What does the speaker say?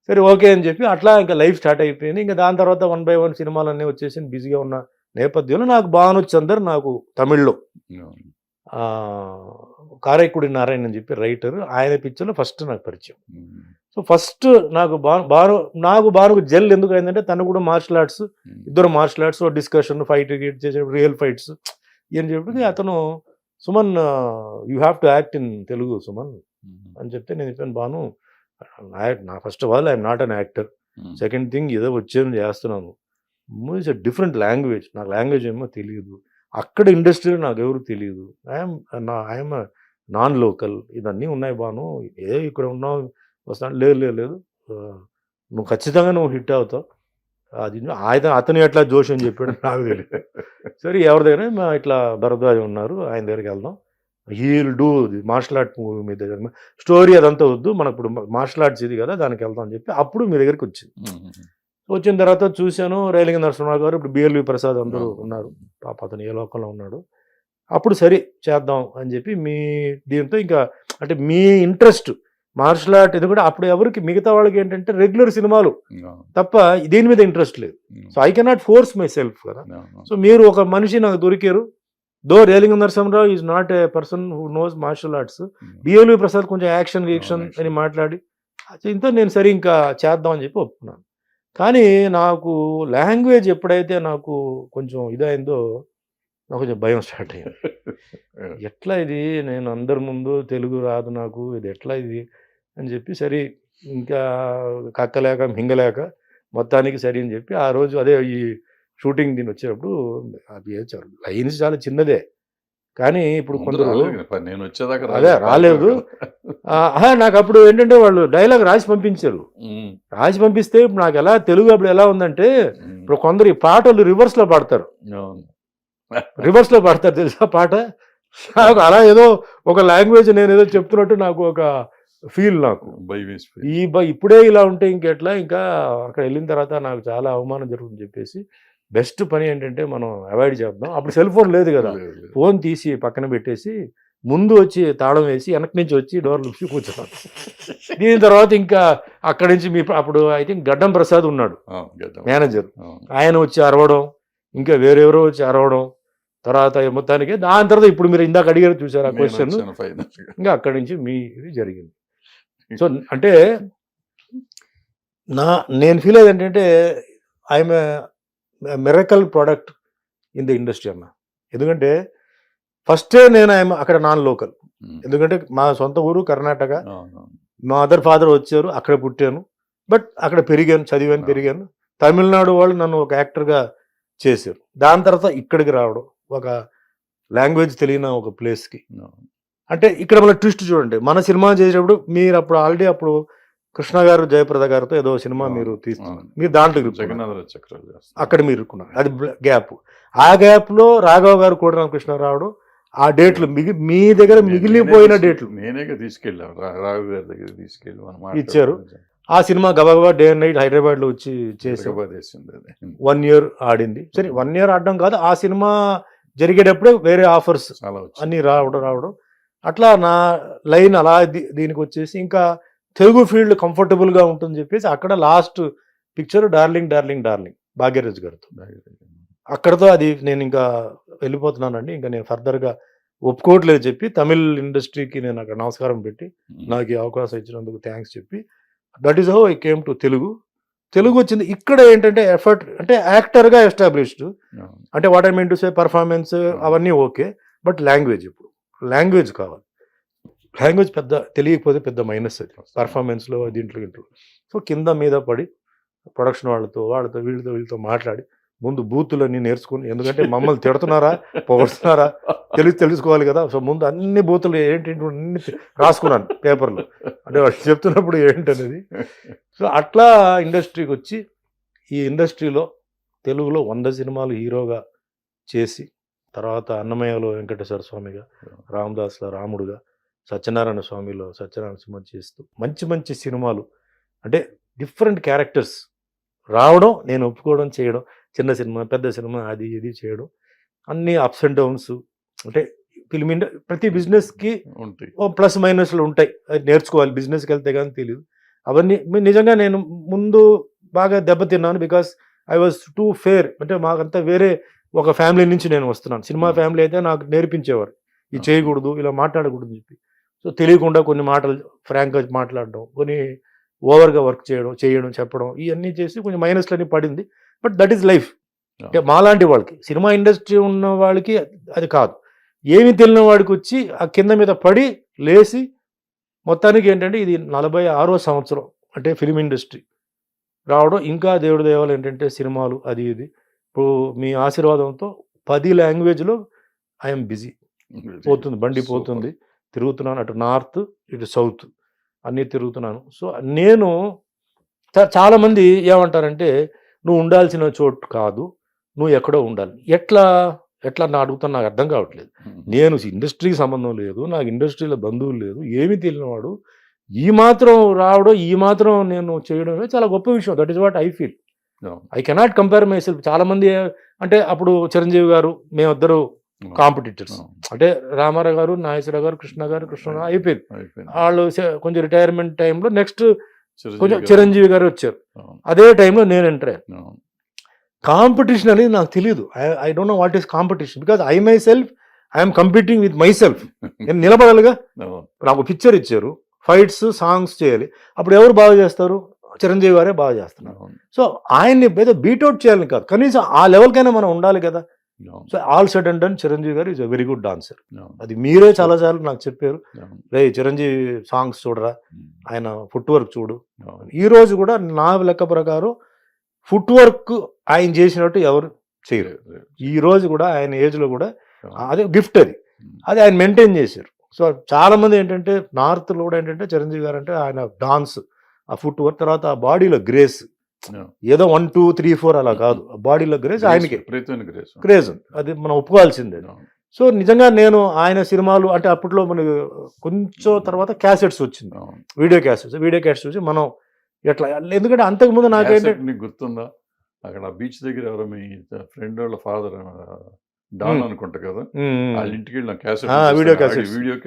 సరే ఓకే అని చెప్పి అట్లా ఇంకా లైఫ్ స్టార్ట్ అయిపోయింది. ఇంకా దాని తర్వాత 1 బై 1 సినిమాలన్నీ వచ్చేసి బిజీగా ఉన్న నేపథ్యంలో నాకు భాను చందర్ నాకు తమిళ్లో అవును. కారైక్కుడి నారాయణ అని చెప్పి రైటర్, ఆయన పిక్చర్లో ఫస్ట్ నాకు పరిచయం. ఉమ్, సో ఫస్ట్ నాకు భానుకు జెల్ ఎందుకు అయిందంటే తను కూడా మార్షల్ ఆర్ట్స్, ఉమ్, ఇద్దరు మార్షల్ ఆర్ట్స్ డిస్కషన్ ఫైట్ చేసే రియల్ ఫైట్స్ అని చెప్పి అతను Suman you have to act in Telugu Suman um, అని చెప్తే నేను చెప్పాను భాను నా first of all I'm not an actor, um, second thing ఏదో వచ్చేది చేస్తున్నాను, ఇట్స్ అ డిఫరెంట్ లాంగ్వేజ్, నాకు లాంగ్వేజ్ ఏమో తెలియదు, అక్కడ ఇండస్ట్రీలో నాకు ఎవరు తెలియదు, ఐఎమ్ నాన్ లోకల్, ఇవన్నీ ఉన్నాయి భాను, ఇక్కడ ఉన్నావు వస్తాను, లేదు లేదు లేదు ఆ, నువ్వు ఖచ్చితంగా నువ్వు హిట్ అవుతావు, అది అతను ఎట్లా జోష్ అని చెప్పాడు నాకు తెలియదు. సరే ఎవరి దగ్గర ఇట్లా భరద్వాజ్ ఉన్నారు ఆయన దగ్గరికి వెళ్దాం, he'll do martial art movie మీద స్టోరీ అదంతా వద్దు, మనకు ఇప్పుడు మార్షల్ ఆర్ట్స్ ఇది కదా దానికి వెళ్దాం అని చెప్పి అప్పుడు మీ దగ్గరికి వచ్చింది. వచ్చిన తర్వాత చూశాను రైలింగ నరసింహరావు గారు, ఇప్పుడు బిఎల్వి ప్రసాద్ అందరూ ఉన్నారు, పాప అతను ఏ లోకంలో ఉన్నాడు, అప్పుడు సరే చేద్దాం అని చెప్పి మీ దీంతో ఇంకా అంటే మీ ఇంట్రెస్ట్ మార్షల్ ఆర్ట్ ఇది కూడా అప్పుడు ఎవరికి మిగతా వాళ్ళకి ఏంటంటే రెగ్యులర్ సినిమాలు తప్ప దీని మీద ఇంట్రెస్ట్ లేదు. So I cannot force myself కదా. సో మీరు ఒక మనిషి నాకు దొరికారు, though Relangi Narasimharao is not a person who knows martial arts, BLV Prasad కొంచెం యాక్షన్ అని మాట్లాడి ఇంత నేను సరే ఇంకా చేద్దాం అని చెప్పి ఒప్పుకున్నాను. కానీ నాకు లాంగ్వేజ్ ఎప్పుడైతే నాకు కొంచెం ఇదైందో నాకు కొంచెం భయం స్టార్ట్ అయ్యింది. ఎట్లా ఇది, నేను అందరి ముందు తెలుగు రాదు నాకు, ఇది ఎట్లా ఇది అని చెప్పి సరే ఇంకా కక్కలేక మింగలేక మొత్తానికి సరే అని చెప్పి ఆ రోజు అదే ఈ షూటింగ్ దీన్ని వచ్చేటప్పుడు అది లైన్స్ చాలా చిన్నదే, కానీ ఇప్పుడు కొందరు నేను వచ్చేదాకా అదే రాలేదు. నాకు అప్పుడు ఏంటంటే వాళ్ళు డైలాగ్ రాసి పంపించారు, రాసి పంపిస్తే ఇప్పుడు నాకు ఎలా తెలుగు అప్పుడు ఎలా ఉందంటే ఇప్పుడు కొందరు ఈ పాటలు రివర్స్లో పాడతారు, రివర్స్లో పాడతారు తెలుసా పాట, నాకు అలా ఏదో ఒక లాంగ్వేజ్ నేను ఏదో చెప్తున్నట్టు నాకు ఒక ఫీల్, నాకు ఇప్పుడే ఇలా ఉంటే ఇంకెట్లా, ఇంకా అక్కడ వెళ్ళిన తర్వాత నాకు చాలా అవమానం జరుగుతుందని చెప్పేసి బెస్ట్ పని ఏంటంటే మనం అవాయిడ్ చేద్దాం. అప్పుడు సెల్ ఫోన్ లేదు కదా, ఫోన్ తీసి పక్కన పెట్టేసి ముందు వచ్చి తాళం వేసి వెనక నుంచి వచ్చి డోర్ లుక్కి కూర్చున్నాను. దీని తర్వాత ఇంకా అక్కడి నుంచి అప్పుడు ఐ థింక్ గడ్డం ప్రసాద్ ఉన్నాడు మేనేజర్, ఆయన వచ్చి అరవడం, ఇంకా వేరెవరో వచ్చి అరవడం, తర్వాత మొత్తానికి దాని తర్వాత ఇప్పుడు మీరు ఇందాక అడిగారు చూసారు ఆ క్వశ్చన్, ఇంకా అక్కడి నుంచి మీ ఇది జరిగింది. సో అంటే నేను ఫీల్ అయ్యేది ఏంటంటే I'm miracle product in the industry అన్న. ఎందుకంటే ఫస్టే నేను అక్కడ నాన్ లోకల్, ఎందుకంటే మా సొంత ఊరు కర్ణాటక, మా మదర్ ఫాదర్ వచ్చారు, అక్కడ పుట్టాను, బట్ అక్కడ పెరిగాను, చదివాను, పెరిగాను. తమిళనాడు వాళ్ళు నన్ను ఒక యాక్టర్గా చేశారు, దాని తర్వాత ఇక్కడికి రావడం ఒక లాంగ్వేజ్ తెలియని ఒక ప్లేస్కి, అంటే ఇక్కడ మన ట్విస్ట్ చూడండి, మన సినిమా చేసేటప్పుడు మీరు అప్పుడు ఆల్రెడీ అప్పుడు కృష్ణ గారు జయప్రద గారితో ఏదో సినిమా మీరు తీస్తున్నారు, మీరు దాంట్లో అక్కడ మీరు ఇరుక్కున్నారు, అది గ్యాప్. ఆ గ్యాప్లో రాఘవ గారు కూడా రామకృష్ణ రావడం, ఆ డేట్లు మీ దగ్గర మిగిలిపోయిన డేట్లు నేనే తీసుకెళ్ళాను, రాఘవ గారి దగ్గర తీసుకెళ్ళి ఇచ్చారు. ఆ సినిమా గబగబా డే అండ్ నైట్ హైదరాబాద్లో వచ్చి చేసి 1 year ఆడింది. సరే 1 year ఆడడం కాదు, ఆ సినిమా జరిగేటప్పుడే వేరే ఆఫర్స్ అన్నీ రావడం అట్లా నా లైన్ అలా దీనికి వచ్చేసి ఇంకా తెలుగు ఫీల్డ్ కంఫర్టబుల్గా ఉంటుందని చెప్పేసి అక్కడ last picture darling darling darling Bhagyaraj గారితో, అక్కడతో అది నేను ఇంకా వెళ్ళిపోతున్నానండి, ఇంకా నేను ఫర్దర్గా ఒప్పుకోవట్లేదు చెప్పి తమిళ్ ఇండస్ట్రీకి నేను అక్కడ నమస్కారం పెట్టి నాకు ఈ అవకాశం ఇచ్చినందుకు థ్యాంక్స్ చెప్పి, that is how I came to Telugu వచ్చింది. ఇక్కడ ఏంటంటే ఎఫర్ట్ అంటే యాక్టర్గా ఎస్టాబ్లిష్డ్, అంటే what I mean to say performance అవన్నీ ఓకే, బట్ లాంగ్వేజ్ ఇప్పుడు లాంగ్వేజ్ కావాలి, లాంగ్వేజ్ పెద్ద తెలియకపోతే పెద్ద మైనస్ అది పర్ఫార్మెన్స్లో దీంట్లో. సో కింద మీద పడి ప్రొడక్షన్ వాళ్ళతో వీళ్ళతో మాట్లాడి ముందు బూతులన్నీ నేర్చుకుని, ఎందుకంటే మమ్మల్ని తిడుతున్నారా పొగడుతున్నారా తెలుసుకోవాలి కదా. సో ముందు అన్ని బూతులు ఏంటి అన్ని రాసుకున్నాను పేపర్లో, అంటే వాళ్ళు చెప్తున్నప్పుడు ఏంటనేది. సో అట్లా ఇండస్ట్రీకి వచ్చి ఈ ఇండస్ట్రీలో తెలుగులో 100 సినిమాలు హీరోగా చేసి, తర్వాత అన్నమయ్యలో వెంకటేశ్వర స్వామిగా, రామదాస్లో రాముడుగా, సత్యనారాయణ స్వామిలో సత్యనారాయణ సినిమా చేస్తూ మంచి సినిమాలు, అంటే డిఫరెంట్ క్యారెక్టర్స్ రావడం, నేను ఒప్పుకోవడం, చేయడం, చిన్న సినిమా పెద్ద సినిమా అది ఇది చేయడం, అన్ని అప్స్ అండ్ డౌన్స్, అంటే ఫిల్మ్ ప్రతి బిజినెస్కి ప్లస్ మైనస్లు ఉంటాయి, అది నేర్చుకోవాలి, బిజినెస్కి వెళ్తే కానీ తెలియదు. అవన్నీ నిజంగా నేను ముందు బాగా దెబ్బతిన్నాను. Because I was too fair. అంటే మాకంతా వేరే ఒక ఫ్యామిలీ నుంచి నేను వస్తున్నాను. సినిమా ఫ్యామిలీ అయితే నాకు నేర్పించేవారు ఇది చేయకూడదు, ఇలా మాట్లాడకూడదు అని చెప్పి. సో తెలియకుండా కొన్ని మాటలు ఫ్రాంక్గా మాట్లాడడం, కొన్ని ఓవర్గా వర్క్ చేయడం చెప్పడం, ఇవన్నీ చేసి కొంచెం మైనస్లన్నీ పడింది. But that is life. అంటే మాలాంటి వాళ్ళకి, సినిమా ఇండస్ట్రీ ఉన్న వాళ్ళకి అది కాదు. ఏమి తెలియని వాడికి వచ్చి ఆ కింద మీద పడి లేచి మొత్తానికి ఏంటంటే ఇది 46వ సంవత్సరం అంటే ఫిలిం ఇండస్ట్రీ రావడం. ఇంకా దేవుడి దేవాలు ఏంటంటే సినిమాలు అది ఇది. ఇప్పుడు మీ ఆశీర్వాదంతో 10 లాంగ్వేజ్లో ఐఎమ్ బిజీ. పోతుంది, బండి పోతుంది, తిరుగుతున్నాను. అటు నార్త్ ఇటు సౌత్ అన్నీ తిరుగుతున్నాను. సో నేను చాలామంది ఏమంటారంటే నువ్వు ఉండాల్సిన చోటు కాదు, నువ్వు ఎక్కడో ఉండాలి. ఎట్లా నా అడుగుతాను, నాకు అర్థం కావట్లేదు. నేను ఇండస్ట్రీకి సంబంధం లేదు, నాకు ఇండస్ట్రీలో బంధువులు లేదు, ఏమీ తెలియనివాడు ఈ మాత్రం రావడం, ఈ మాత్రం నేను చేయడం చాలా గొప్ప విషయం. That is what I feel. I cannot compare my self. చాలామంది అంటే అప్పుడు చిరంజీవి గారు మేమిద్దరు కాంపిటీటర్స్. అంటే రామారావు గారు, నాగేశ్వరరావు గారు, కృష్ణ అయిపోయింది. వాళ్ళు కొంచెం రిటైర్మెంట్ టైంలో నెక్స్ట్ కొంచెం చిరంజీవి గారు వచ్చారు. అదే టైంలో నేను ఎంటర్ అయ్యాను. కాంపిటీషన్ అనేది నాకు తెలియదు. I don't know what is competition. Because I my self I'm competing with my self. నేను నిలబడాలిగా. నాకు పిక్చర్ ఇచ్చారు, ఫైట్స్ సాంగ్స్ చేయాలి. అప్పుడు ఎవరు బాగా చేస్తారు? చిరంజీవి గారే బాగా చేస్తున్నారు. సో ఆయన్ని ఏదో బీట్అవుట్ చేయాలని కాదు, కనీసం ఆ లెవెల్కైనా మనం ఉండాలి కదా. So all said and done Chiranjeevi garu is a very good dancer. అది మీరే చాలాసార్లు నాకు చెప్పారు, రే చిరంజీవి సాంగ్స్ చూడరా, ఆయన ఫుట్ వర్క్ చూడు. ఈ రోజు కూడా నా లెక్క ప్రకారం ఫుట్ వర్క్ ఆయన చేసినట్టు ఎవరు చేయరు. ఈ రోజు కూడా ఆయన ఏజ్లో కూడా అదే గిఫ్ట్, అది ఆయన మెయింటైన్ చేశారు. సో చాలా మంది ఏంటంటే నార్త్లో కూడా ఏంటంటే చిరంజీవి గారు అంటే ఆయన డాన్స్, ఆ ఫుట్ వర్క్, తర్వాత ఆ బాడీలో గ్రేస్, ఏదో 1, 2, 3, 4 అలా కాదు, బాడీలో గ్రేస్ ఆయనకి క్రేజ్, అది మనం ఒప్పుకోవాల్సిందే. సో నిజంగా నేను ఆయన సినిమాలు అంటే అప్పట్లో మనకి కొంచెం తర్వాత క్యాసెట్స్ వచ్చింది, వీడియో క్యాసెట్స్ వచ్చి మనం ఎట్లా, ఎందుకంటే అంతకుముందు నాకేంటే గుర్తుందా, అక్కడ బీచ్ దగ్గర ఎవరో మీ ఫ్రెండ్ వాళ్ళ ఫాదర్ డాన్ అనుకుంటా కదా, వాళ్ళ ఇంటికి వెళ్ళిన క్యాసెట్, వీడియో